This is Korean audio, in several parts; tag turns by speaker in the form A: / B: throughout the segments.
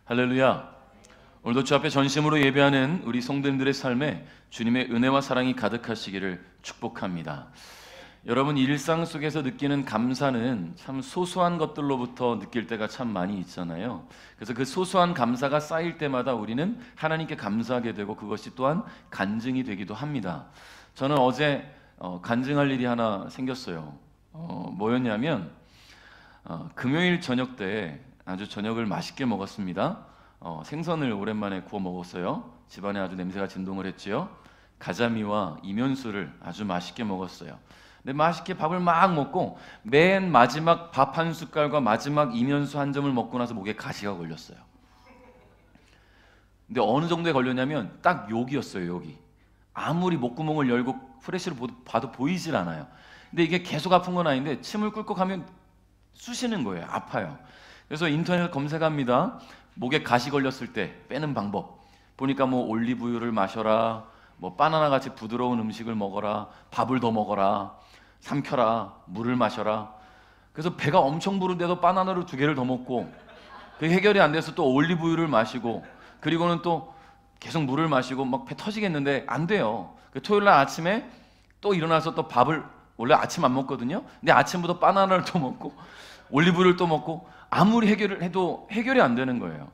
A: 할렐루야. 오늘도 주 앞에 전심으로 예배하는 우리 성도님들의 삶에 주님의 은혜와 사랑이 가득하시기를 축복합니다. 여러분, 일상 속에서 느끼는 감사는 참 소소한 것들로부터 느낄 때가 참 많이 있잖아요. 그래서 그 소소한 감사가 쌓일 때마다 우리는 하나님께 감사하게 되고 그것이 또한 간증이 되기도 합니다. 저는 어제 간증할 일이 하나 생겼어요. 뭐였냐면 금요일 저녁 때 아주 저녁을 맛있게 먹었습니다. 생선을 오랜만에 구워 먹었어요. 집안에 아주 냄새가 진동을 했지요. 가자미와 이면수를 아주 맛있게 먹었어요. 근데 맛있게 밥을 막 먹고 맨 마지막 밥 한 숟갈과 마지막 이면수 한 점을 먹고 나서 목에 가시가 걸렸어요. 근데 어느 정도에 걸렸냐면 딱 여기였어요. 여기. 아무리 목구멍을 열고 프레쉬로 봐도 보이질 않아요. 근데 이게 계속 아픈 건 아닌데 침을 꿀꺽 하면 쑤시는 거예요. 아파요. 그래서 인터넷 검색합니다. 목에 가시 걸렸을 때 빼는 방법. 보니까 뭐 올리브유를 마셔라, 뭐 바나나 같이 부드러운 음식을 먹어라, 밥을 더 먹어라, 삼켜라, 물을 마셔라. 그래서 배가 엄청 부른데도 바나나를 2개를 더 먹고, 그게 해결이 안 돼서 또 올리브유를 마시고, 그리고는 또 계속 물을 마시고 막 배 터지겠는데 안 돼요. 토요일 날 아침에 또 일어나서 또 밥을, 원래 아침 안 먹거든요. 근데 아침부터 바나나를 또 먹고 올리브유를 또 먹고, 아무리 해결을 해도 해결이 안 되는 거예요.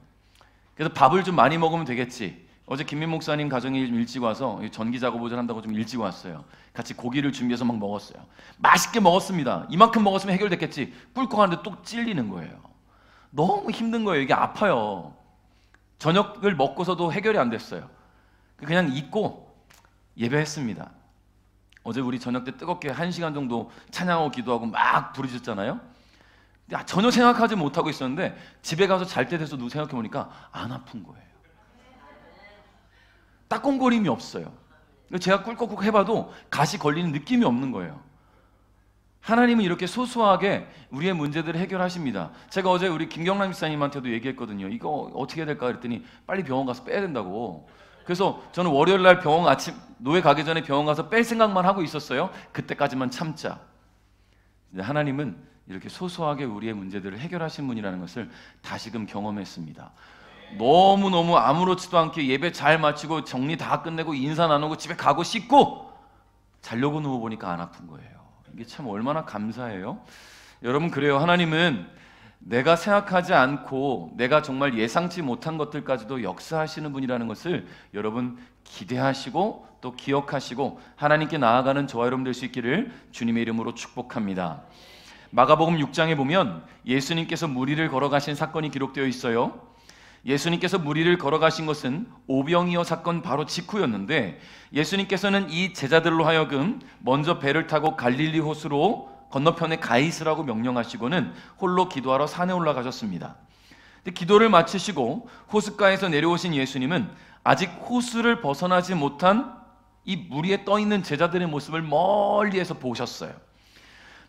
A: 그래서 밥을 좀 많이 먹으면 되겠지. 어제 김민 목사님 가정에 일찍 와서 전기 작업을 한다고 좀 일찍 왔어요. 같이 고기를 준비해서 막 먹었어요. 맛있게 먹었습니다. 이만큼 먹었으면 해결됐겠지. 꿀꺽 하는데 또 찔리는 거예요. 너무 힘든 거예요. 이게 아파요. 저녁을 먹고서도 해결이 안 됐어요. 그냥 잊고 예배했습니다. 어제 우리 저녁 때 뜨겁게 1시간 정도 찬양하고 기도하고 막 부르셨잖아요. 전혀 생각하지 못하고 있었는데 집에 가서 잘 때 돼서 누구 생각해보니까 안 아픈 거예요. 따끔거림이 없어요. 제가 꿀꺽꿀꺽 해봐도 가시 걸리는 느낌이 없는 거예요. 하나님은 이렇게 소소하게 우리의 문제들을 해결하십니다. 제가 어제 우리 김경남 집사님한테도 얘기했거든요. 이거 어떻게 해야 될까 그랬더니 빨리 병원 가서 빼야 된다고. 그래서 저는 월요일 날 병원 아침 노예 가기 전에 병원 가서 뺄 생각만 하고 있었어요. 그때까지만 참자. 하나님은 이렇게 소소하게 우리의 문제들을 해결하신 분이라는 것을 다시금 경험했습니다. 너무너무 아무렇지도 않게 예배 잘 마치고 정리 다 끝내고 인사 나누고 집에 가고 씻고 자려고 누워보니까 안 아픈 거예요. 이게 참 얼마나 감사해요. 여러분, 그래요. 하나님은 내가 생각하지 않고 내가 정말 예상치 못한 것들까지도 역사하시는 분이라는 것을 여러분 기대하시고 또 기억하시고 하나님께 나아가는 저와 여러분 될 수 있기를 주님의 이름으로 축복합니다. 마가복음 6장에 보면 예수님께서 무리를 걸어가신 사건이 기록되어 있어요. 예수님께서 무리를 걸어가신 것은 오병이어 사건 바로 직후였는데, 예수님께서는 이 제자들로 하여금 먼저 배를 타고 갈릴리 호수로 건너편에 가 있으라고 명령하시고는 홀로 기도하러 산에 올라가셨습니다. 근데 기도를 마치시고 호숫가에서 내려오신 예수님은 아직 호수를 벗어나지 못한 이 무리에 떠 있는 제자들의 모습을 멀리에서 보셨어요.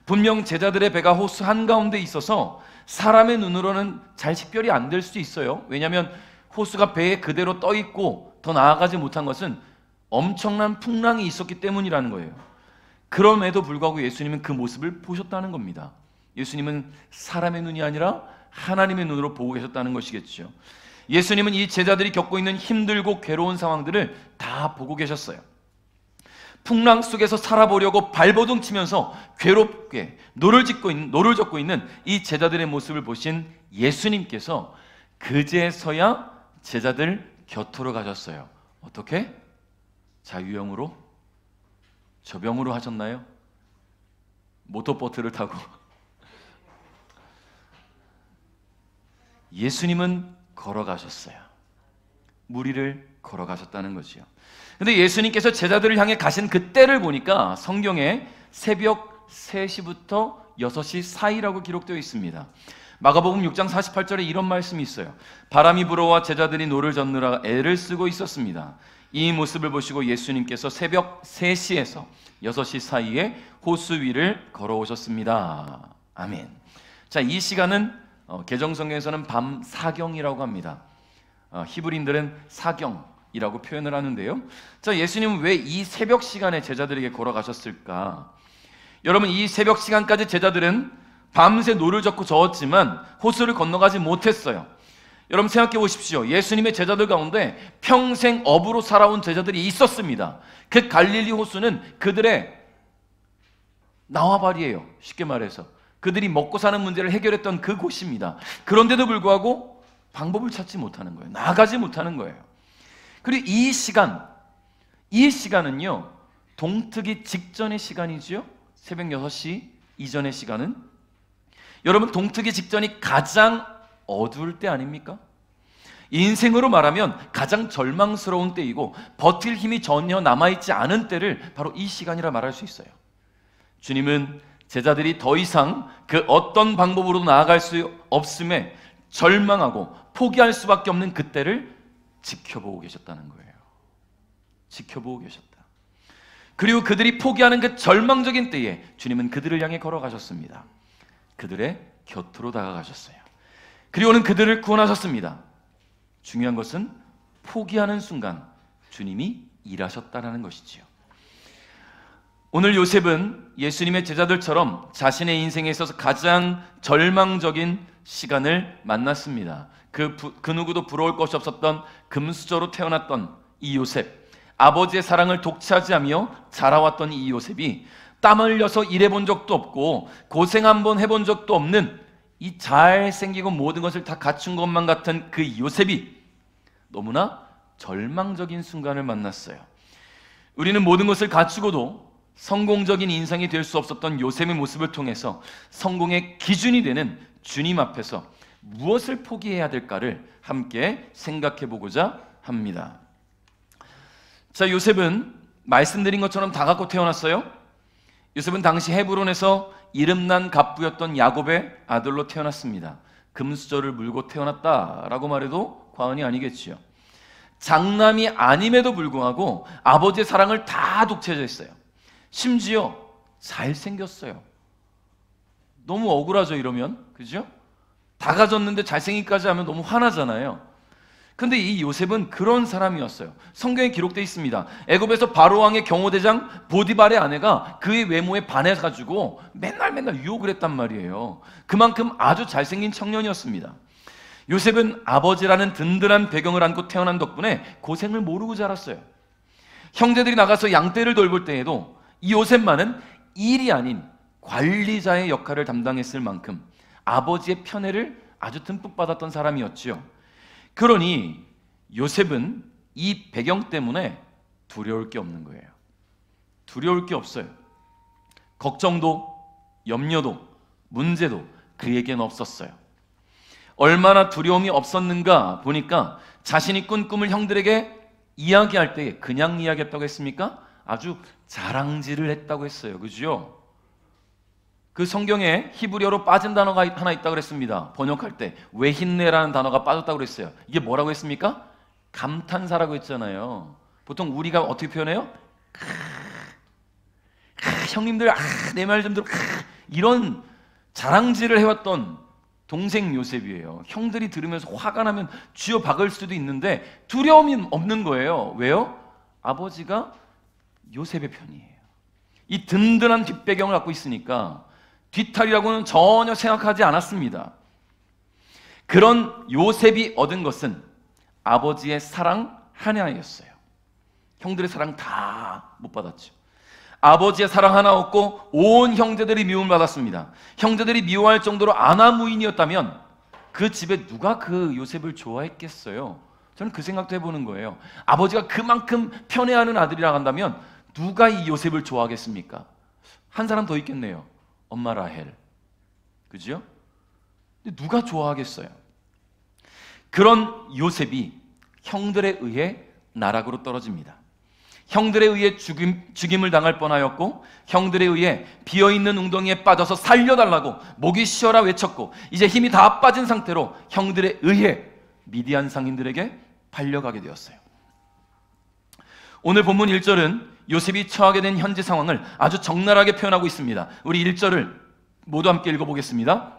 A: 분명 제자들의 배가 호수 한가운데 있어서 사람의 눈으로는 잘 식별이 안 될 수도 있어요. 왜냐하면 호수가 배에 그대로 떠 있고 더 나아가지 못한 것은 엄청난 풍랑이 있었기 때문이라는 거예요. 그럼에도 불구하고 예수님은 그 모습을 보셨다는 겁니다. 예수님은 사람의 눈이 아니라 하나님의 눈으로 보고 계셨다는 것이겠죠. 예수님은 이 제자들이 겪고 있는 힘들고 괴로운 상황들을 다 보고 계셨어요. 풍랑 속에서 살아보려고 발버둥 치면서 괴롭게 노를 젓고 있는 이 제자들의 모습을 보신 예수님께서 그제서야 제자들 곁으로 가셨어요. 어떻게? 자유형으로? 저병으로 하셨나요? 모터보트를 타고? 예수님은 걸어가셨어요. 무리를 걸어가셨다는 거지요. 근데 예수님께서 제자들을 향해 가신 그 때를 보니까 성경에 새벽 3시부터 6시 사이라고 기록되어 있습니다. 마가복음 6장 48절에 이런 말씀이 있어요. 바람이 불어와 제자들이 노를 젓느라 애를 쓰고 있었습니다. 이 모습을 보시고 예수님께서 새벽 3시에서 6시 사이에 호수 위를 걸어오셨습니다. 아멘. 자, 이 시간은 개정성경에서는 밤 사경이라고 합니다. 히브리인들은 사경이라고 표현을 하는데요. 자, 예수님은 왜 이 새벽 시간에 제자들에게 걸어가셨을까? 여러분, 이 새벽 시간까지 제자들은 밤새 노를 젓고 저었지만 호수를 건너가지 못했어요. 여러분 생각해 보십시오. 예수님의 제자들 가운데 평생 업으로 살아온 제자들이 있었습니다. 그 갈릴리 호수는 그들의 나와바리예요. 쉽게 말해서 그들이 먹고 사는 문제를 해결했던 그 곳입니다. 그런데도 불구하고 방법을 찾지 못하는 거예요. 나아가지 못하는 거예요. 그리고 이 시간은요 동트기 직전의 시간이지요. 새벽 6시 이전의 시간은 여러분 동트기 직전이 가장 어두울 때 아닙니까? 인생으로 말하면 가장 절망스러운 때이고 버틸 힘이 전혀 남아있지 않은 때를 바로 이 시간이라 말할 수 있어요. 주님은 제자들이 더 이상 그 어떤 방법으로도 나아갈 수 없음에 절망하고 포기할 수밖에 없는 그때를 지켜보고 계셨다는 거예요. 지켜보고 계셨다. 그리고 그들이 포기하는 그 절망적인 때에 주님은 그들을 향해 걸어가셨습니다. 그들의 곁으로 다가가셨어요. 그리고는 그들을 구원하셨습니다. 중요한 것은 포기하는 순간 주님이 일하셨다는 것이지요. 오늘 요셉은 예수님의 제자들처럼 자신의 인생에 있어서 가장 절망적인 시간을 만났습니다. 그 누구도 부러울 것이 없었던 금수저로 태어났던 이 요셉, 아버지의 사랑을 독차지하며 자라왔던 이 요셉이 땀 흘려서 일해본 적도 없고 고생 한번 해본 적도 없는 이 잘생기고 모든 것을 다 갖춘 것만 같은 그 요셉이 너무나 절망적인 순간을 만났어요. 우리는 모든 것을 갖추고도 성공적인 인생이 될 수 없었던 요셉의 모습을 통해서 성공의 기준이 되는 주님 앞에서 무엇을 포기해야 될까를 함께 생각해 보고자 합니다. 자, 요셉은 말씀드린 것처럼 다 갖고 태어났어요. 요셉은 당시 헤브론에서 이름난 갑부였던 야곱의 아들로 태어났습니다. 금수저를 물고 태어났다라고 말해도 과언이 아니겠지요. 장남이 아님에도 불구하고 아버지의 사랑을 다 독차지했어요. 심지어 잘생겼어요. 너무 억울하죠 이러면, 그죠? 다 가졌는데 잘생기까지 하면 너무 화나잖아요. 근데 이 요셉은 그런 사람이었어요. 성경에 기록되어 있습니다. 애굽에서 바로왕의 경호대장 보디발의 아내가 그의 외모에 반해가지고 맨날 유혹을 했단 말이에요. 그만큼 아주 잘생긴 청년이었습니다. 요셉은 아버지라는 든든한 배경을 안고 태어난 덕분에 고생을 모르고 자랐어요. 형제들이 나가서 양떼를 돌볼 때에도 이 요셉만은 일이 아닌 관리자의 역할을 담당했을 만큼 아버지의 편애를 아주 듬뿍 받았던 사람이었지요. 그러니 요셉은 이 배경 때문에 두려울 게 없는 거예요. 두려울 게 없어요. 걱정도 염려도 문제도 그에겐 없었어요. 얼마나 두려움이 없었는가 보니까 자신이 꾼 꿈을 형들에게 이야기할 때에 그냥 이야기했다고 했습니까? 아주 자랑질을 했다고 했어요. 그죠? 그 성경에 히브리어로 빠진 단어가 하나 있다고 그랬습니다. 번역할 때 외힌내라는 단어가 빠졌다고 그랬어요. 이게 뭐라고 했습니까? 감탄사라고 했잖아요. 보통 우리가 어떻게 표현해요? 형님들 내 말 좀 들어 이런 자랑질을 해왔던 동생 요셉이에요. 형들이 들으면서 화가 나면 쥐어 박을 수도 있는데 두려움이 없는 거예요. 왜요? 아버지가 요셉의 편이에요. 이 든든한 뒷배경을 갖고 있으니까 뒤탈이라고는 전혀 생각하지 않았습니다. 그런 요셉이 얻은 것은 아버지의 사랑 하나였어요. 형들의 사랑 다 못 받았죠. 아버지의 사랑 하나 얻고 온 형제들이 미움을 받았습니다. 형제들이 미워할 정도로 아나무인이었다면 그 집에 누가 그 요셉을 좋아했겠어요? 저는 그 생각도 해보는 거예요. 아버지가 그만큼 편애하는 아들이라 한다면 누가 이 요셉을 좋아하겠습니까? 한 사람 더 있겠네요. 엄마 라헬. 그죠? 근데 누가 좋아하겠어요? 그런 요셉이 형들에 의해 나락으로 떨어집니다. 형들에 의해 죽임을 당할 뻔하였고 형들에 의해 비어있는 웅덩이에 빠져서 살려달라고 목이 쉬어라 외쳤고 이제 힘이 다 빠진 상태로 형들에 의해 미디안 상인들에게 팔려가게 되었어요. 오늘 본문 1절은 요셉이 처하게 된 현재 상황을 아주 적나라하게 표현하고 있습니다. 우리 1절을 모두 함께 읽어보겠습니다.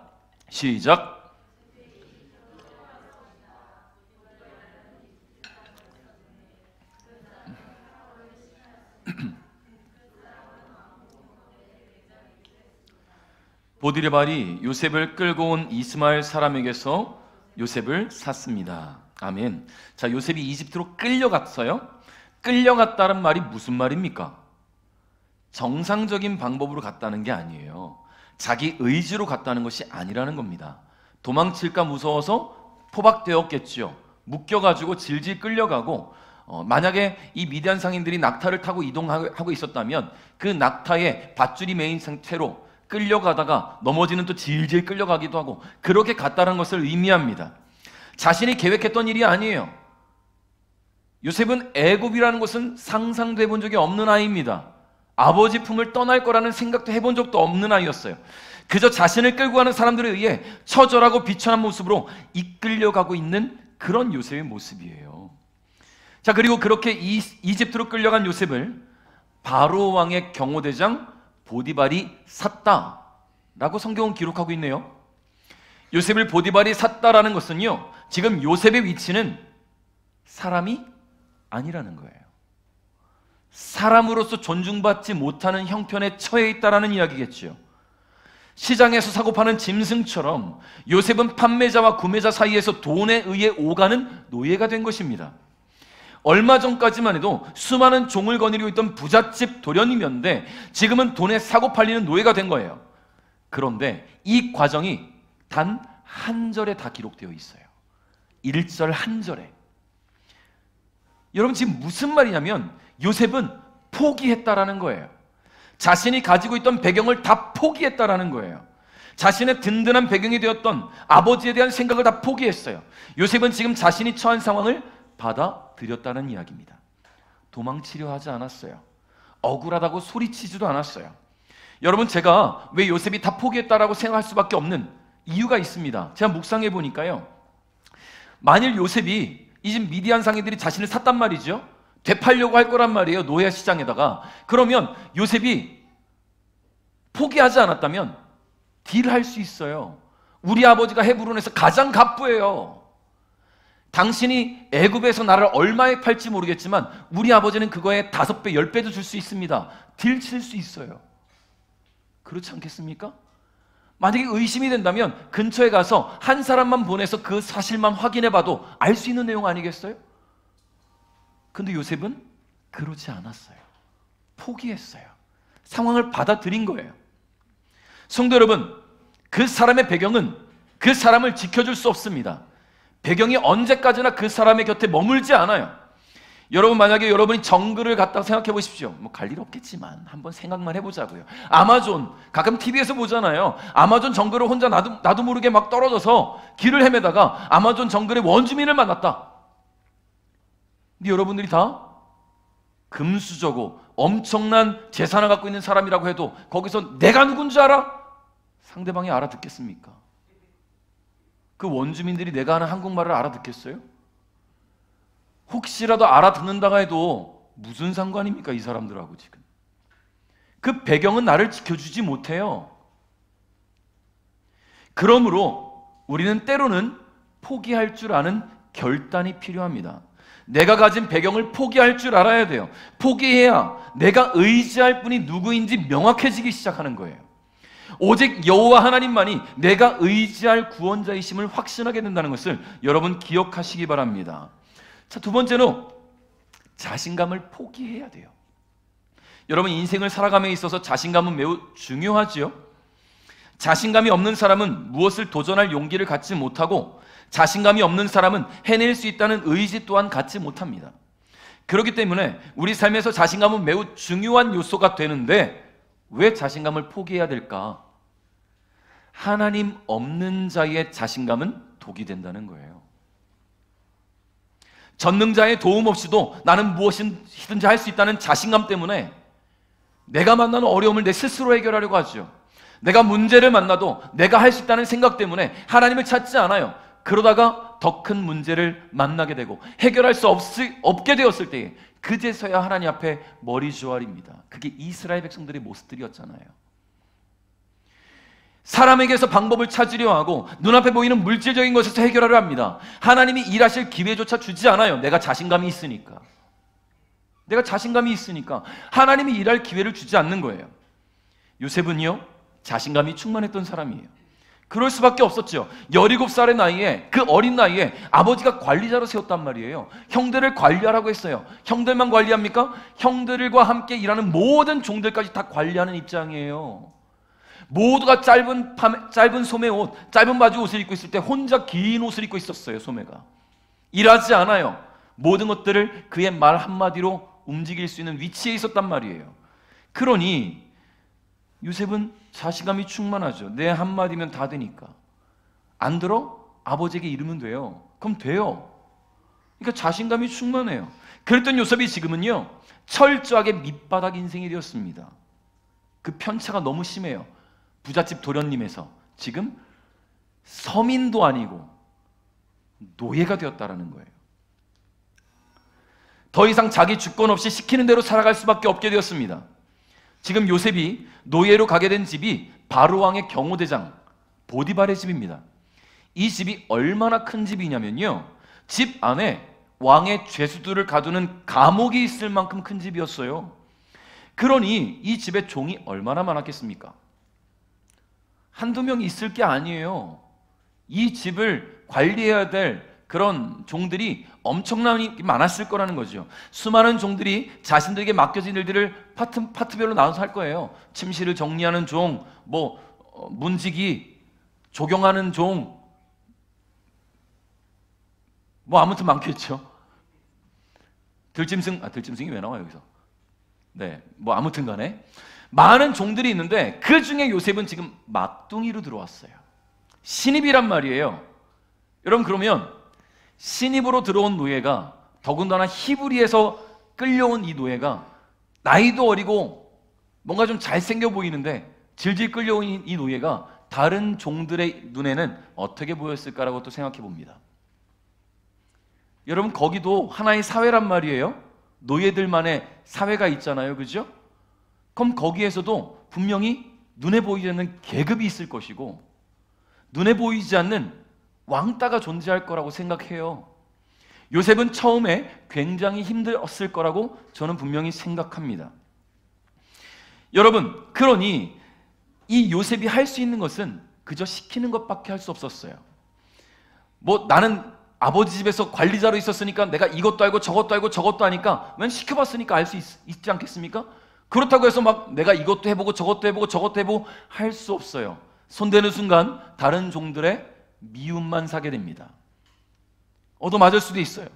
A: 시작. 보디르발이 요셉을 끌고 온 이스마엘 사람에게서 요셉을 샀습니다. 아멘. 자, 요셉이 이집트로 끌려갔어요. 끌려갔다는 말이 무슨 말입니까? 정상적인 방법으로 갔다는 게 아니에요. 자기 의지로 갔다는 것이 아니라는 겁니다. 도망칠까 무서워서 포박되었겠죠. 묶여가지고 질질 끌려가고, 만약에 이 미디안 상인들이 낙타를 타고 이동하고 있었다면 그 낙타에 밧줄이 매인 상태로 끌려가다가 넘어지는 또 질질 끌려가기도 하고, 그렇게 갔다는 것을 의미합니다. 자신이 계획했던 일이 아니에요. 요셉은 애굽이라는 곳은 상상도 해본 적이 없는 아이입니다. 아버지 품을 떠날 거라는 생각도 해본 적도 없는 아이였어요. 그저 자신을 끌고 가는 사람들에 의해 처절하고 비천한 모습으로 이끌려가고 있는 그런 요셉의 모습이에요. 자, 그리고 그렇게 이집트로 끌려간 요셉을 바로 왕의 경호대장 보디발이 샀다라고 성경은 기록하고 있네요. 요셉을 보디발이 샀다라는 것은요, 지금 요셉의 위치는 사람이 아니라는 거예요. 사람으로서 존중받지 못하는 형편에 처해 있다라는 이야기겠죠. 시장에서 사고 파는 짐승처럼 요셉은 판매자와 구매자 사이에서 돈에 의해 오가는 노예가 된 것입니다. 얼마 전까지만 해도 수많은 종을 거느리고 있던 부잣집 도련님이었는데 지금은 돈에 사고 팔리는 노예가 된 거예요. 그런데 이 과정이 단 한 절에 다 기록되어 있어요. 1절 한 절에. 여러분, 지금 무슨 말이냐면 요셉은 포기했다라는 거예요. 자신이 가지고 있던 배경을 다 포기했다라는 거예요. 자신의 든든한 배경이 되었던 아버지에 대한 생각을 다 포기했어요. 요셉은 지금 자신이 처한 상황을 받아들였다는 이야기입니다. 도망치려 하지 않았어요. 억울하다고 소리치지도 않았어요. 여러분, 제가 왜 요셉이 다 포기했다라고 생각할 수밖에 없는 이유가 있습니다. 제가 묵상해 보니까요, 만일 요셉이 이 집 미디안 상인들이 자신을 샀단 말이죠. 되팔려고 할 거란 말이에요. 노예 시장에다가. 그러면 요셉이 포기하지 않았다면 딜할 수 있어요. 우리 아버지가 헤브론에서 가장 갑부예요. 당신이 애굽에서 나를 얼마에 팔지 모르겠지만 우리 아버지는 그거에 5배, 10배도 줄 수 있습니다. 딜 칠 수 있어요. 그렇지 않겠습니까? 만약에 의심이 된다면 근처에 가서 한 사람만 보내서 그 사실만 확인해 봐도 알 수 있는 내용 아니겠어요? 근데 요셉은 그러지 않았어요. 포기했어요. 상황을 받아들인 거예요. 성도 여러분, 그 사람의 배경은 그 사람을 지켜줄 수 없습니다. 배경이 언제까지나 그 사람의 곁에 머물지 않아요. 여러분, 만약에 여러분이 정글을 갔다고 생각해 보십시오. 뭐 갈 일 없겠지만 한번 생각만 해보자고요. 아마존, 가끔 TV에서 보잖아요. 아마존 정글을 혼자 나도 모르게 막 떨어져서 길을 헤매다가 아마존 정글의 원주민을 만났다. 근데 여러분들이 다 금수저고 엄청난 재산을 갖고 있는 사람이라고 해도 거기서 내가 누군지 알아? 상대방이 알아듣겠습니까? 그 원주민들이 내가 하는 한국말을 알아듣겠어요? 혹시라도 알아듣는다고 해도 무슨 상관입니까? 이 사람들하고 지금. 그 배경은 나를 지켜주지 못해요. 그러므로 우리는 때로는 포기할 줄 아는 결단이 필요합니다. 내가 가진 배경을 포기할 줄 알아야 돼요. 포기해야 내가 의지할 분이 누구인지 명확해지기 시작하는 거예요. 오직 여호와 하나님만이 내가 의지할 구원자이심을 확신하게 된다는 것을 여러분 기억하시기 바랍니다. 자, 두 번째로 자신감을 포기해야 돼요. 여러분, 인생을 살아감에 있어서 자신감은 매우 중요하지요. 자신감이 없는 사람은 무엇을 도전할 용기를 갖지 못하고 자신감이 없는 사람은 해낼 수 있다는 의지 또한 갖지 못합니다. 그렇기 때문에 우리 삶에서 자신감은 매우 중요한 요소가 되는데 왜 자신감을 포기해야 될까? 하나님 없는 자의 자신감은 독이 된다는 거예요. 전능자의 도움 없이도 나는 무엇이든지 할 수 있다는 자신감 때문에 내가 만나는 어려움을 내 스스로 해결하려고 하죠. 내가 문제를 만나도 내가 할 수 있다는 생각 때문에 하나님을 찾지 않아요. 그러다가 더 큰 문제를 만나게 되고 해결할 수 없게 되었을 때 그제서야 하나님 앞에 머리 조아립니다. 그게 이스라엘 백성들의 모습들이었잖아요. 사람에게서 방법을 찾으려 하고 눈앞에 보이는 물질적인 것에서 해결하려 합니다. 하나님이 일하실 기회조차 주지 않아요. 내가 자신감이 있으니까. 하나님이 일할 기회를 주지 않는 거예요. 요셉은요, 자신감이 충만했던 사람이에요. 그럴 수밖에 없었죠. 17살의 나이에, 그 어린 나이에 아버지가 관리자로 세웠단 말이에요. 형들을 관리하라고 했어요. 형들만 관리합니까? 형들과 함께 일하는 모든 종들까지 다 관리하는 입장이에요. 모두가 짧은 소매 옷, 짧은 바지 옷을 입고 있을 때 혼자 긴 옷을 입고 있었어요. 소매가 일하지 않아요. 모든 것들을 그의 말 한마디로 움직일 수 있는 위치에 있었단 말이에요. 그러니 요셉은 자신감이 충만하죠. 내 한마디면 다 되니까. 안 들어? 아버지에게 이르면 돼요. 그럼 돼요. 그러니까 자신감이 충만해요. 그랬던 요셉이 지금은요, 철저하게 밑바닥 인생이 되었습니다. 그 편차가 너무 심해요. 부잣집 도련님에서 지금 서민도 아니고 노예가 되었다라는 거예요. 더 이상 자기 주권 없이 시키는 대로 살아갈 수밖에 없게 되었습니다. 지금 요셉이 노예로 가게 된 집이 바로왕의 경호대장 보디발의 집입니다. 이 집이 얼마나 큰 집이냐면요, 집 안에 왕의 죄수들을 가두는 감옥이 있을 만큼 큰 집이었어요. 그러니 이 집에 종이 얼마나 많았겠습니까? 한두 명 있을 게 아니에요. 이 집을 관리해야 될 그런 종들이 엄청나게 많았을 거라는 거죠. 수많은 종들이 자신들에게 맡겨진 일들을 파트별로 나눠서 할 거예요. 침실을 정리하는 종, 문지기, 조경하는 종, 아무튼 많겠죠. 들짐승이 왜 나와요 여기서? 네, 아무튼 간에 많은 종들이 있는데 그 중에 요셉은 지금 막둥이로 들어왔어요. 신입이란 말이에요. 여러분, 그러면 신입으로 들어온 노예가, 더군다나 히브리에서 끌려온 이 노예가 나이도 어리고 뭔가 좀 잘생겨 보이는데 질질 끌려온 이 노예가 다른 종들의 눈에는 어떻게 보였을까라고 또 생각해 봅니다. 여러분, 거기도 하나의 사회란 말이에요. 노예들만의 사회가 있잖아요, 그죠? 그럼 거기에서도 분명히 눈에 보이지 않는 계급이 있을 것이고 눈에 보이지 않는 왕따가 존재할 거라고 생각해요. 요셉은 처음에 굉장히 힘들었을 거라고 저는 분명히 생각합니다. 여러분, 그러니 이 요셉이 할 수 있는 것은 그저 시키는 것밖에 할 수 없었어요. 나는 아버지 집에서 관리자로 있었으니까 내가 이것도 알고 저것도 알고 저것도 아니까 난 시켜봤으니까 알 수 있지 않겠습니까? 그렇다고 해서 내가 이것도 해보고 저것도 해보고 저것도 해보고 할 수 없어요. 손대는 순간 다른 종들의 미움만 사게 됩니다. 얻어맞을 수도 있어요.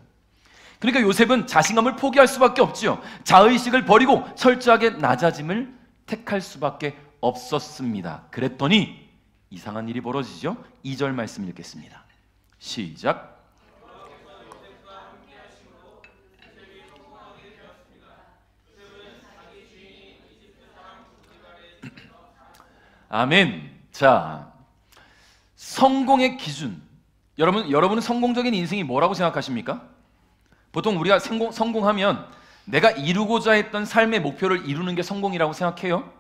A: 그러니까 요셉은 자신감을 포기할 수밖에 없지요. 자의식을 버리고 철저하게 낮아짐을 택할 수밖에 없었습니다. 그랬더니 이상한 일이 벌어지죠. 2절 말씀 읽겠습니다. 시작. 아멘. 자, 성공의 기준. 여러분은 성공적인 인생이 뭐라고 생각하십니까? 보통 우리가 성공하면 내가 이루고자 했던 삶의 목표를 이루는 게 성공이라고 생각해요?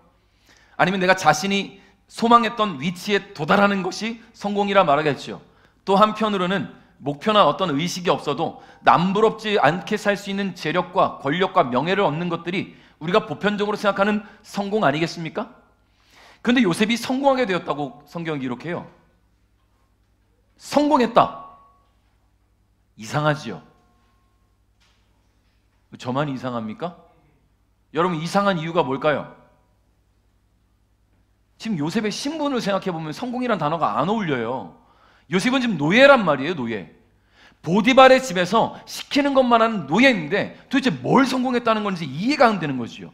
A: 아니면 내가 자신이 소망했던 위치에 도달하는 것이 성공이라 말하겠죠. 또 한편으로는 목표나 어떤 의식이 없어도 남부럽지 않게 살 수 있는 재력과 권력과 명예를 얻는 것들이 우리가 보편적으로 생각하는 성공 아니겠습니까? 그런데 요셉이 성공하게 되었다고 성경이 기록해요. 성공했다. 이상하지요? 저만 이상합니까? 여러분, 이상한 이유가 뭘까요? 지금 요셉의 신분을 생각해보면 성공이란 단어가 안 어울려요. 요셉은 지금 노예란 말이에요. 노예. 보디발의 집에서 시키는 것만 하는 노예인데 도대체 뭘 성공했다는 건지 이해가 안 되는 거죠.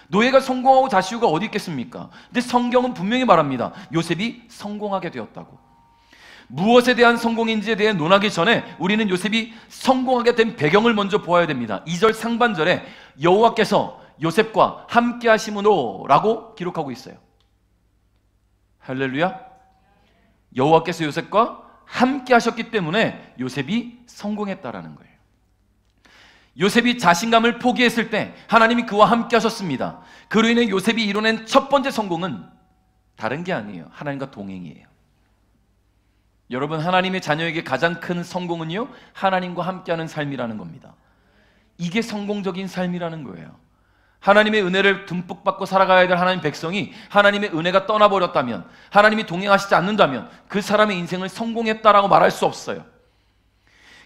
A: 노예가 성공하고 자시우가 어디 있겠습니까? 근데 성경은 분명히 말합니다. 요셉이 성공하게 되었다고. 무엇에 대한 성공인지에 대해 논하기 전에 우리는 요셉이 성공하게 된 배경을 먼저 보아야 됩니다. 2절 상반절에 여호와께서 요셉과 함께 하심으로 라고 기록하고 있어요. 할렐루야. 여호와께서 요셉과 함께 하셨기 때문에 요셉이 성공했다라는 거예요. 요셉이 자신감을 포기했을 때 하나님이 그와 함께 하셨습니다. 그로 인해 요셉이 이뤄낸 첫 번째 성공은 다른 게 아니에요. 하나님과 동행이에요. 여러분, 하나님의 자녀에게 가장 큰 성공은요, 하나님과 함께하는 삶이라는 겁니다. 이게 성공적인 삶이라는 거예요. 하나님의 은혜를 듬뿍 받고 살아가야 될 하나님 백성이 하나님의 은혜가 떠나버렸다면, 하나님이 동행하시지 않는다면 그 사람의 인생을 성공했다라고 말할 수 없어요.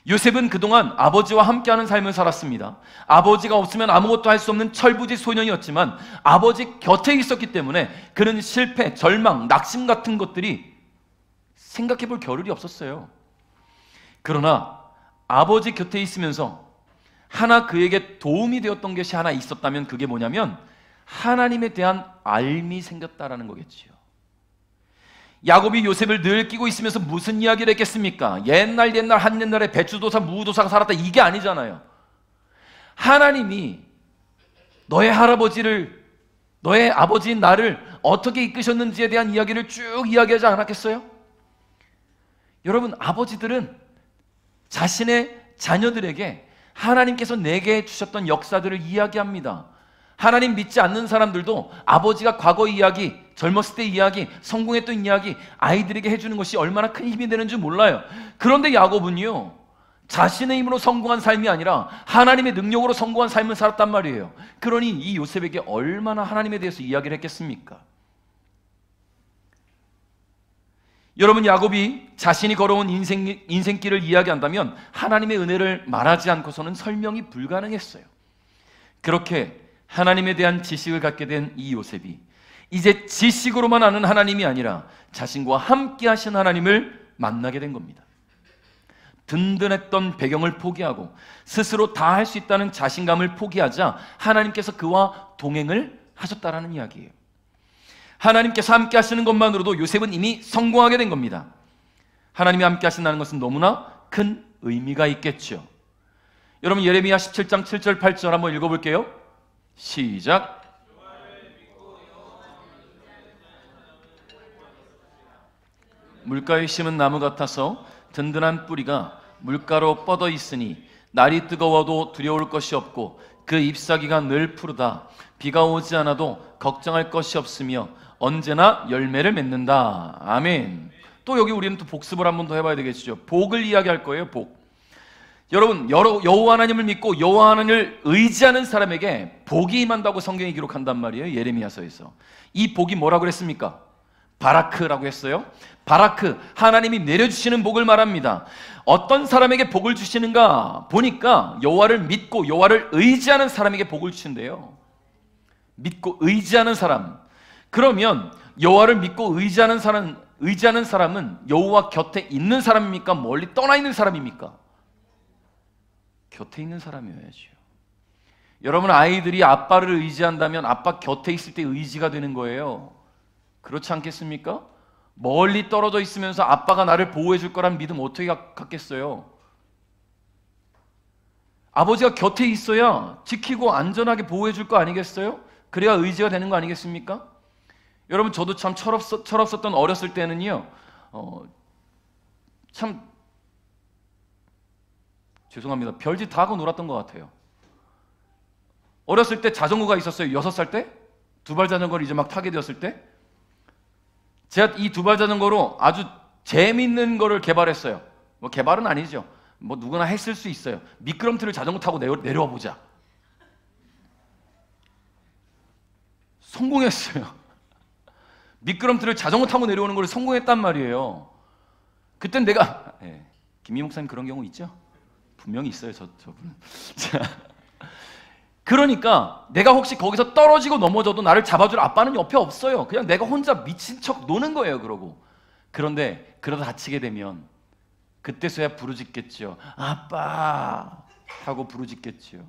A: 요셉은 그동안 아버지와 함께하는 삶을 살았습니다. 아버지가 없으면 아무것도 할 수 없는 철부지 소년이었지만 아버지 곁에 있었기 때문에 그는 실패, 절망, 낙심 같은 것들이 생각해 볼 겨를이 없었어요. 그러나 아버지 곁에 있으면서 하나 그에게 도움이 되었던 것이 하나 있었다면 그게 뭐냐면 하나님에 대한 알미 생겼다라는 거겠지요. 야곱이 요셉을 늘 끼고 있으면서 무슨 이야기를 했겠습니까? 옛날 한옛날에 배추도사 무도사가 살았다, 이게 아니잖아요. 하나님이 너의 너의 아버지인 나를 어떻게 이끄셨는지에 대한 이야기를 쭉 이야기하지 않았겠어요? 여러분, 아버지들은 자신의 자녀들에게 하나님께서 내게 주셨던 역사들을 이야기합니다. 하나님 믿지 않는 사람들도 아버지가 과거 이야기, 젊었을 때 이야기, 성공했던 이야기 아이들에게 해주는 것이 얼마나 큰 힘이 되는 줄 몰라요. 그런데 야곱은요, 자신의 힘으로 성공한 삶이 아니라 하나님의 능력으로 성공한 삶을 살았단 말이에요. 그러니 이 요셉에게 얼마나 하나님에 대해서 이야기를 했겠습니까? 여러분, 야곱이 자신이 걸어온 인생길을 이야기한다면 하나님의 은혜를 말하지 않고서는 설명이 불가능했어요. 그렇게 하나님에 대한 지식을 갖게 된 이 요셉이 이제 지식으로만 아는 하나님이 아니라 자신과 함께 하신 하나님을 만나게 된 겁니다. 든든했던 배경을 포기하고 스스로 다 할 수 있다는 자신감을 포기하자 하나님께서 그와 동행을 하셨다라는 이야기예요. 하나님께서 함께 하시는 것만으로도 요셉은 이미 성공하게 된 겁니다. 하나님이 함께 하신다는 것은 너무나 큰 의미가 있겠죠. 여러분, 예레미야 17장 7절 8절 한번 읽어볼게요. 시작. 물가에 심은 나무 같아서 든든한 뿌리가 물가로 뻗어 있으니 날이 뜨거워도 두려울 것이 없고 그 잎사귀가 늘 푸르다. 비가 오지 않아도 걱정할 것이 없으며 언제나 열매를 맺는다. 아멘. 또 여기 우리는 또 복습을 한 번 더 해봐야 되겠죠. 복을 이야기할 거예요. 복. 여러분, 여호와 하나님을 믿고 여호와 하나님을 의지하는 사람에게 복이 임한다고 성경이 기록한단 말이에요. 예레미야서에서. 이 복이 뭐라고 그랬습니까? 바라크라고 했어요. 바라크, 하나님이 내려주시는 복을 말합니다. 어떤 사람에게 복을 주시는가 보니까 여호와를 믿고 여호와를 의지하는 사람에게 복을 주신대요. 믿고 의지하는 사람. 그러면 여호와를 믿고 의지하는 사람은 여호와 곁에 있는 사람입니까? 멀리 떠나 있는 사람입니까? 곁에 있는 사람이어야죠. 여러분, 아이들이 아빠를 의지한다면 아빠 곁에 있을 때 의지가 되는 거예요. 그렇지 않겠습니까? 멀리 떨어져 있으면서 아빠가 나를 보호해 줄 거란 믿음 어떻게 갖겠어요? 아버지가 곁에 있어야 지키고 안전하게 보호해 줄 거 아니겠어요? 그래야 의지가 되는 거 아니겠습니까? 여러분, 저도 참 철없었던 어렸을 때는요, 참 죄송합니다. 별짓 다 하고 놀았던 것 같아요. 어렸을 때 자전거가 있었어요. 6살 때 두발 자전거를 이제 막 타게 되었을 때 제가 이 두발 자전거로 아주 재밌는 거를 개발했어요. 뭐 개발은 아니죠. 뭐 누구나 했을 수 있어요. 미끄럼틀을 자전거 타고 내려와 보자. 성공했어요. 미끄럼틀을 자전거 타고 내려오는 걸 성공했단 말이에요. 그땐 내가 김미 목사님 그런 경우 있죠? 분명히 있어요. 저분은. 그러니까 내가 혹시 거기서 떨어지고 넘어져도 나를 잡아줄 아빠는 옆에 없어요. 그냥 내가 혼자 미친 척 노는 거예요. 그런데 그러다 다치게 되면 그때서야 부르짖겠죠. 아빠 하고 부르짖겠죠.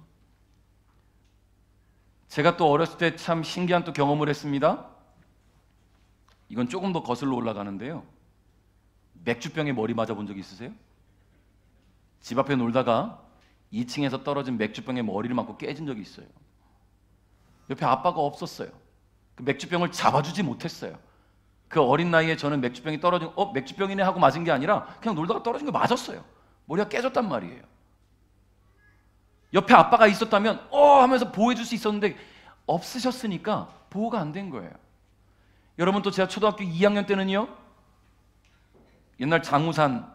A: 제가 또 어렸을 때 참 신기한 또 경험을 했습니다. 이건 조금 더 거슬러 올라가는데요. 맥주병에 머리 맞아본 적 있으세요? 집 앞에 놀다가 2층에서 떨어진 맥주병에 머리를 맞고 깨진 적이 있어요. 옆에 아빠가 없었어요. 그 맥주병을 잡아주지 못했어요. 그 어린 나이에 저는 맥주병이 떨어진 맥주병이네 하고 맞은 게 아니라 그냥 놀다가 떨어진 거 맞았어요. 머리가 깨졌단 말이에요. 옆에 아빠가 있었다면 하면서 보호해 줄 수 있었는데 없으셨으니까 보호가 안 된 거예요. 여러분, 또 제가 초등학교 2학년 때는요, 옛날 장우산,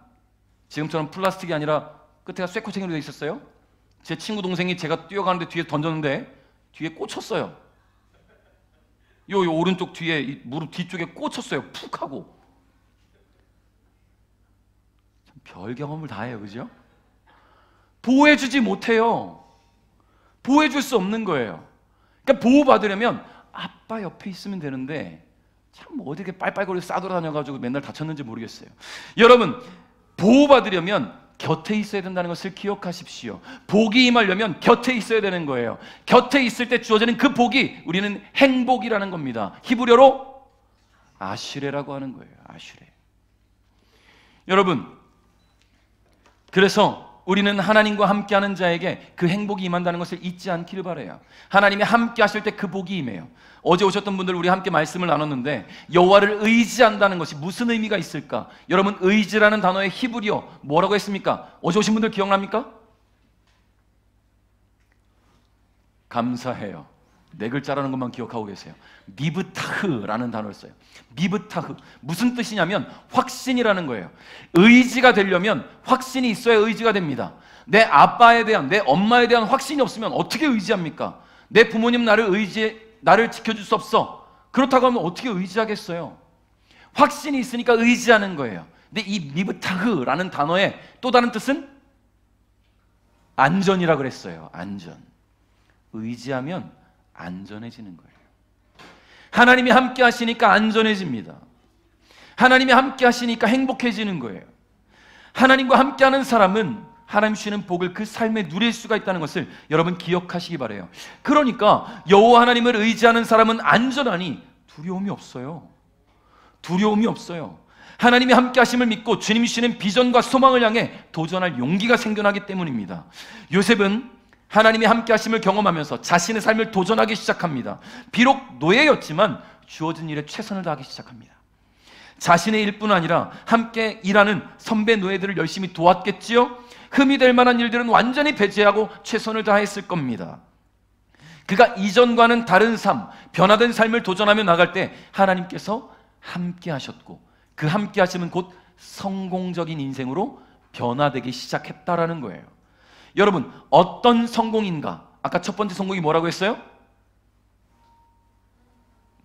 A: 지금처럼 플라스틱이 아니라 끝에가 쇠코팅으로 되어 있었어요. 제 친구 동생이 제가 뛰어가는데 뒤에 던졌는데 뒤에 꽂혔어요. 요 오른쪽 뒤에 이 무릎 뒤쪽에 꽂혔어요. 푹 하고. 별 경험을 다 해요. 그죠? 보호해주지 못해요. 보호해줄 수 없는 거예요. 그러니까 보호받으려면 아빠 옆에 있으면 되는데 참 어디게 빨빨거리고 싸돌아다녀가지고 맨날 다쳤는지 모르겠어요. 여러분, 보호받으려면 곁에 있어야 된다는 것을 기억하십시오. 복이 임하려면 곁에 있어야 되는 거예요. 곁에 있을 때 주어지는 그 복이 우리는 행복이라는 겁니다. 히브리어로 아슈레라고 하는 거예요. 아슈레. 여러분, 그래서 우리는 하나님과 함께하는 자에게 그 행복이 임한다는 것을 잊지 않기를 바라요. 하나님이 함께 하실 때 그 복이 임해요. 어제 오셨던 분들 우리 함께 말씀을 나눴는데 여호와를 의지한다는 것이 무슨 의미가 있을까? 여러분, 의지라는 단어의 히브리어 뭐라고 했습니까? 어제 오신 분들 기억납니까? 감사해요. 네 글자라는 것만 기억하고 계세요. 미브타흐라는 단어를 써요. 미브타흐. 무슨 뜻이냐면 확신이라는 거예요. 의지가 되려면 확신이 있어야 의지가 됩니다. 내 아빠에 대한, 내 엄마에 대한 확신이 없으면 어떻게 의지합니까? 내 부모님 나를 지켜줄 수 없어. 그렇다고 하면 어떻게 의지하겠어요? 확신이 있으니까 의지하는 거예요. 근데 이 미브타흐라는 단어의 또 다른 뜻은 안전이라고 그랬어요. 안전. 의지하면 안전해지는 거예요. 하나님이 함께 하시니까 안전해집니다. 하나님이 함께 하시니까 행복해지는 거예요. 하나님과 함께하는 사람은 하나님 주시는 복을 그 삶에 누릴 수가 있다는 것을 여러분 기억하시기 바라요. 그러니까 여호와 하나님을 의지하는 사람은 안전하니 두려움이 없어요. 두려움이 없어요. 하나님이 함께 하심을 믿고 주님 주시는 비전과 소망을 향해 도전할 용기가 생겨나기 때문입니다. 요셉은 하나님이 함께 하심을 경험하면서 자신의 삶을 도전하기 시작합니다. 비록 노예였지만 주어진 일에 최선을 다하기 시작합니다. 자신의 일뿐 아니라 함께 일하는 선배 노예들을 열심히 도왔겠지요. 흠이 될 만한 일들은 완전히 배제하고 최선을 다했을 겁니다. 그가 이전과는 다른 삶, 변화된 삶을 도전하며 나갈 때 하나님께서 함께 하셨고 그 함께 하심은 곧 성공적인 인생으로 변화되기 시작했다라는 거예요. 여러분, 어떤 성공인가? 아까 첫 번째 성공이 뭐라고 했어요?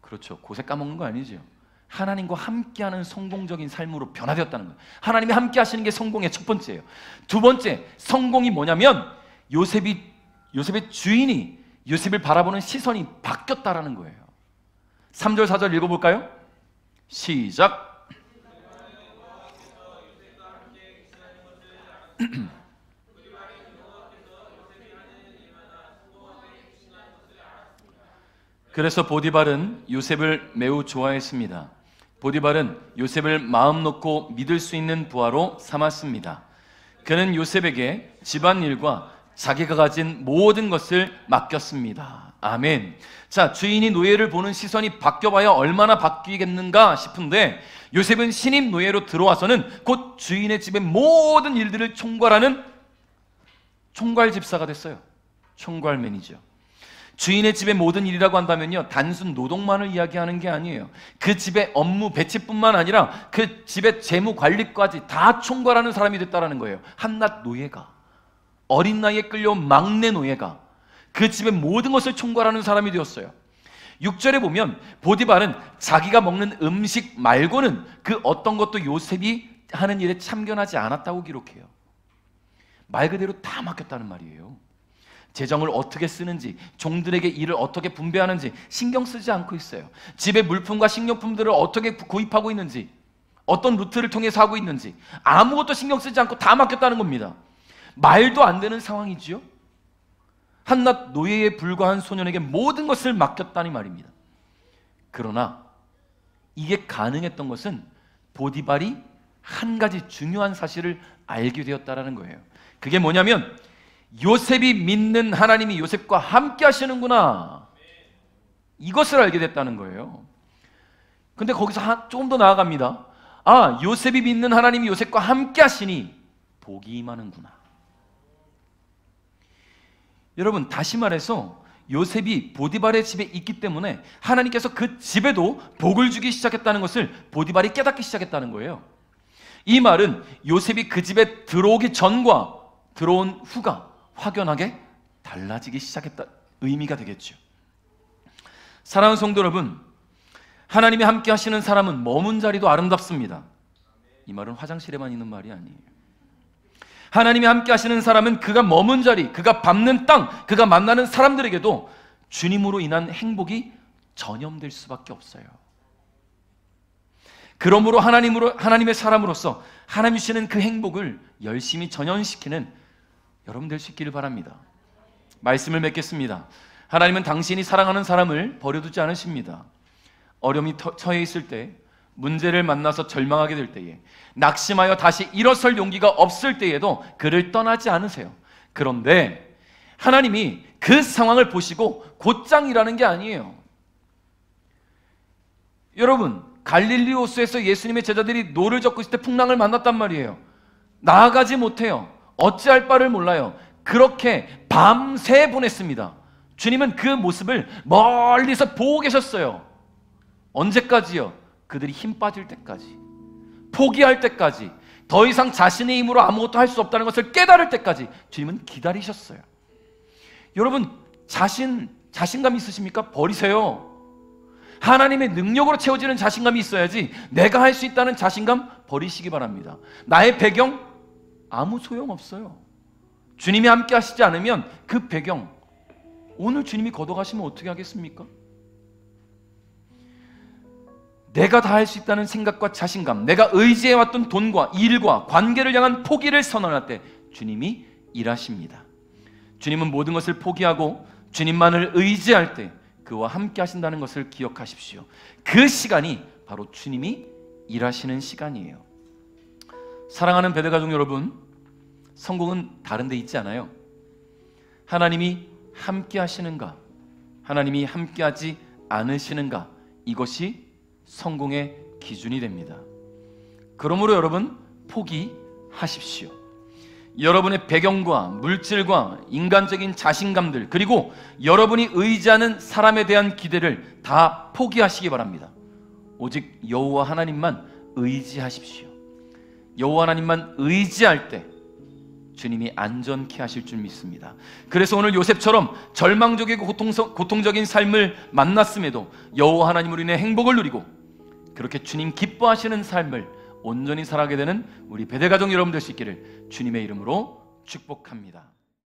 A: 그렇죠. 고세 까먹는 거 아니죠. 하나님과 함께하는 성공적인 삶으로 변화되었다는 거예요. 하나님이 함께 하시는 게 성공의 첫 번째예요. 두 번째 성공이 뭐냐면 요셉의 주인이 요셉을 바라보는 시선이 바뀌었다라는 거예요. 3절 4절 읽어볼까요? 시작. 그래서 보디발은 요셉을 매우 좋아했습니다. 보디발은 요셉을 마음 놓고 믿을 수 있는 부하로 삼았습니다. 그는 요셉에게 집안일과 자기가 가진 모든 것을 맡겼습니다. 아멘. 자, 주인이 노예를 보는 시선이 바뀌어봐야 얼마나 바뀌겠는가 싶은데 요셉은 신임 노예로 들어와서는 곧 주인의 집의 모든 일들을 총괄하는 총괄 집사가 됐어요. 총괄 매니저. 주인의 집의 모든 일이라고 한다면요, 단순 노동만을 이야기하는 게 아니에요. 그 집의 업무 배치뿐만 아니라 그 집의 재무 관리까지 다 총괄하는 사람이 됐다는 거예요. 한낱 노예가, 어린 나이에 끌려온 막내 노예가 그 집의 모든 것을 총괄하는 사람이 되었어요. 6절에 보면 보디발은 자기가 먹는 음식 말고는 그 어떤 것도 요셉이 하는 일에 참견하지 않았다고 기록해요. 말 그대로 다 맡겼다는 말이에요. 재정을 어떻게 쓰는지, 종들에게 일을 어떻게 분배하는지 신경 쓰지 않고 있어요. 집의 물품과 식료품들을 어떻게 구입하고 있는지, 어떤 루트를 통해서 하고 있는지 아무것도 신경 쓰지 않고 다 맡겼다는 겁니다. 말도 안 되는 상황이지요. 한낱 노예에 불과한 소년에게 모든 것을 맡겼다니 말입니다. 그러나 이게 가능했던 것은 보디발이 한 가지 중요한 사실을 알게 되었다는 거예요. 그게 뭐냐면 요셉이 믿는 하나님이 요셉과 함께 하시는구나, 이것을 알게 됐다는 거예요. 근데 거기서 조금 더 나아갑니다. 아, 요셉이 믿는 하나님이 요셉과 함께 하시니 복이 임하는구나. 여러분, 다시 말해서 요셉이 보디발의 집에 있기 때문에 하나님께서 그 집에도 복을 주기 시작했다는 것을 보디발이 깨닫기 시작했다는 거예요. 이 말은 요셉이 그 집에 들어오기 전과 들어온 후가 확연하게 달라지기 시작했다. 의미가 되겠죠. 사랑하는 성도 여러분, 하나님이 함께 하시는 사람은 머문 자리도 아름답습니다. 이 말은 화장실에만 있는 말이 아니에요. 하나님이 함께 하시는 사람은 그가 머문 자리, 그가 밟는 땅, 그가 만나는 사람들에게도 주님으로 인한 행복이 전염될 수밖에 없어요. 그러므로 하나님의 사람으로서 하나님이 주시는 그 행복을 열심히 전염시키는 여러분 될 수 있기를 바랍니다. 말씀을 맺겠습니다. 하나님은 당신이 사랑하는 사람을 버려두지 않으십니다. 어려움이 처해 있을 때, 문제를 만나서 절망하게 될 때에, 낙심하여 다시 일어설 용기가 없을 때에도 그를 떠나지 않으세요. 그런데 하나님이 그 상황을 보시고 곧장 일하는 게 아니에요. 여러분, 갈릴리 호수에서 예수님의 제자들이 노를 젓고 있을 때 풍랑을 만났단 말이에요. 나아가지 못해요. 어찌할 바를 몰라요. 그렇게 밤새 보냈습니다. 주님은 그 모습을 멀리서 보고 계셨어요. 언제까지요? 그들이 힘 빠질 때까지, 포기할 때까지, 더 이상 자신의 힘으로 아무것도 할 수 없다는 것을 깨달을 때까지 주님은 기다리셨어요. 여러분, 자신감 있으십니까? 버리세요. 하나님의 능력으로 채워지는 자신감이 있어야지 내가 할 수 있다는 자신감 버리시기 바랍니다. 나의 배경 아무 소용없어요. 주님이 함께 하시지 않으면 그 배경 오늘 주님이 걷어가시면 어떻게 하겠습니까? 내가 다 할 수 있다는 생각과 자신감, 내가 의지해왔던 돈과 일과 관계를 향한 포기를 선언할 때 주님이 일하십니다. 주님은 모든 것을 포기하고 주님만을 의지할 때 그와 함께 하신다는 것을 기억하십시오. 그 시간이 바로 주님이 일하시는 시간이에요. 사랑하는 베드가족 여러분, 성공은 다른 데 있지 않아요. 하나님이 함께 하시는가, 하나님이 함께 하지 않으시는가, 이것이 성공의 기준이 됩니다. 그러므로 여러분, 포기하십시오. 여러분의 배경과 물질과 인간적인 자신감들, 그리고 여러분이 의지하는 사람에 대한 기대를 다 포기하시기 바랍니다. 오직 여호와 하나님만 의지하십시오. 여호와 하나님만 의지할 때 주님이 안전케 하실 줄 믿습니다. 그래서 오늘 요셉처럼 절망적이고 고통적인 삶을 만났음에도 여호와 하나님으로 인해 행복을 누리고 그렇게 주님 기뻐하시는 삶을 온전히 살아가게 되는 우리 베드가족 여러분 될 수 있기를 주님의 이름으로 축복합니다.